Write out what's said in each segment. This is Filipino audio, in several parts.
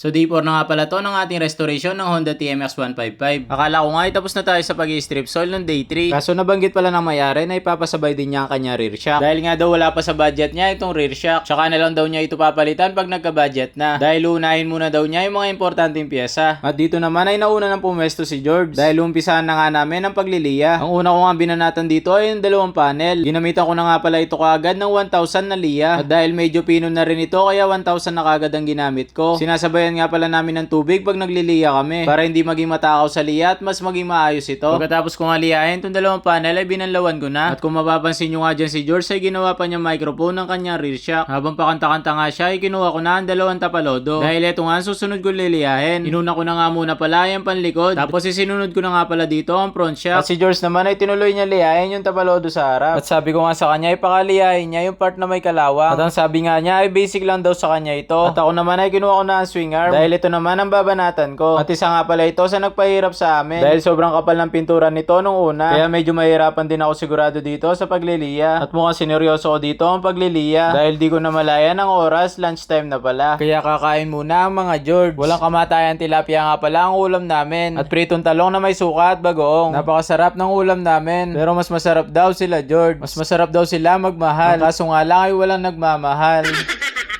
So day 4 na nga pala to ng ating restoration ng Honda TMX 155. Akala ko nga ay tapos na tayo sa pag-i-strip soil ng day 3. Kaso nabanggit pala ng may-ari na ipapasabay din niya ang kanya rear shock. Dahil nga daw wala pa sa budget niya itong rear shock. Tsaka na lang daw niya ito papalitan pag nagka-budget na. Dahil unahin muna daw niya yung mga importanteng pyesa. At dito naman ay nauna ng pumesto si George. Dahil umpisahan na nga namin ang pagliliya. Ang una ko nga binanatan dito ay yung dalawang panel. Ginamitan ko na nga pala ito kaagad ng 1,000 na liya. At dahil medyo pino na rin ito kaya 1,000 na kaagad ang ginamit ko. Sinasabayan nga pala namin ng tubig pag nagliliya kami para hindi maging matakaw sa liya at mas maging maayos ito. Pagkatapos ko nga liyahin itong dalawang panel ay binanlawan ko na. At kung mapapansin nyo nga dyan si George ay ginawa pa niya microphone ng kanyang rear shock. Habang pakanta-kanta nga siya ay kinuha ko na ang dalawang tapalodo. Dahil ito nga susunod ko liliyahin. Inuna ko na nga muna pala yung panlikod. Tapos isinunod ko na nga pala dito ang front shock. At si George naman ay tinuloy niya liyahin yung tapalodo sa harap. At sabi ko nga sa kanya ay pakaliyahin niya yung part na may kalawang. At ang sabi nga niya ay basic lang daw sa kanya ito. At ako naman ay kinuha ko na ang swing arm. Dahil ito naman ang babanatan ko. At isa nga pala ito sa nagpahirap sa amin. Dahil sobrang kapal ng pintura nito nung una. Kaya medyo mahirapan din ako sigurado dito sa pagliliya. At mukhang sineryoso ko dito ang pagliliya. Dahil di ko na malayan ang oras, lunchtime na pala. Kaya kakain muna ang mga George. Walang kamatayan tilapia nga pala ang ulam namin. At pritong talong na may suka at bagoong. Napakasarap ng ulam namin. Pero mas masarap daw sila George. Mas masarap daw sila magmahal. Kaso nga lang ay walang nagmamahal.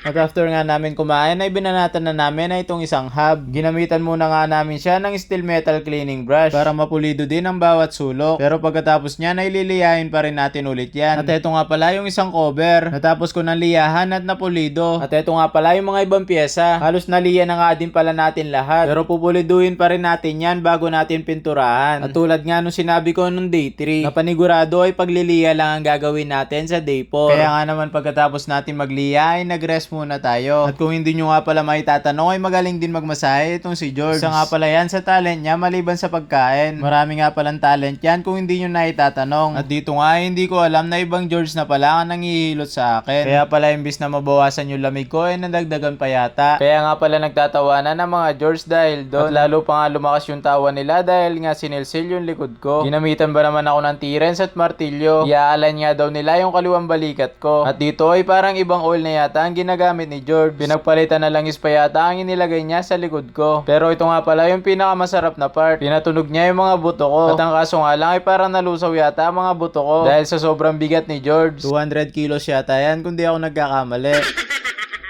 At after nga namin kumain ay binanatan na namin na itong isang hub. Ginamitan muna nga namin siya ng steel metal cleaning brush para mapulido din ang bawat sulok. Pero pagkatapos niya ay liliyahin pa rin natin ulit yan. At ito nga pala yung isang cover. Natapos ko ng liyahan at napulido. At ito nga pala yung mga ibang pyesa. Halos naliya na nga din pala natin lahat. Pero pupuliduhin pa rin natin yan bago natin pinturahan. At tulad nga nung sinabi ko nung day 3, na panigurado ay pagliliya lang ang gagawin natin sa day 4. Kaya nga naman pagkatapos natin magliya ay nag-rest muna tayo. At kung hindi nyo nga pala maitatanong ay magaling din magmasahe itong si George. Isa nga pala yan sa talent niya maliban sa pagkain. Marami nga palang talent yan kung hindi nyo naitatanong. At dito nga hindi ko alam na ibang George na pala ang nangihilot sa akin. Kaya pala imbis na mabawasan yung lamig ko ay nadagdagan pa yata. Kaya nga pala nagtatawanan ng mga George dahil doon. At lalo pa nga lumakas yung tawa nila dahil nga sinilsil yung likod ko. Ginamitan ba naman ako ng tirens at martilyo. Iaalan nga daw nila yung kaliwang balikat ko. At dito ay parang ibang oil na yata ang ginagamit ni George. Pinagpalitan na langis pa yata ang inilagay niya sa likod ko. Pero ito nga pala yung pinakamasarap na part. Pinatunog niya yung mga buto ko. At ang kaso nga lang ay parang nalusaw yata ang mga buto ko. Dahil sa sobrang bigat ni George. 200 kilos yata yan kung di ako nagkakamali.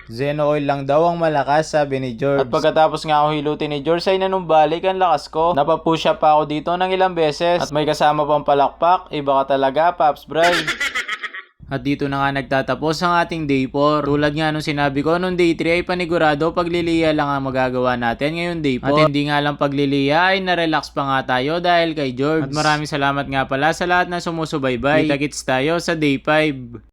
Zeno oil lang daw ang malakas, sabi ni George. At pagkatapos nga ako hilutin ni George ay nanumbalik ang lakas ko. Napapush up pa ako dito ng ilang beses. At may kasama pang palakpak. Iba ka talaga, Paps Bray. At dito na nga nagtatapos ang ating day 4. Tulad nga nung sinabi ko nung day 3 ay panigurado pagliliya lang ang magagawa natin ngayon day 4. At hindi nga lang pagliliya ay na-relax pa nga tayo dahil kay George. At maraming salamat nga pala sa lahat na sumusubaybay. Kita-kits tayo sa day 5.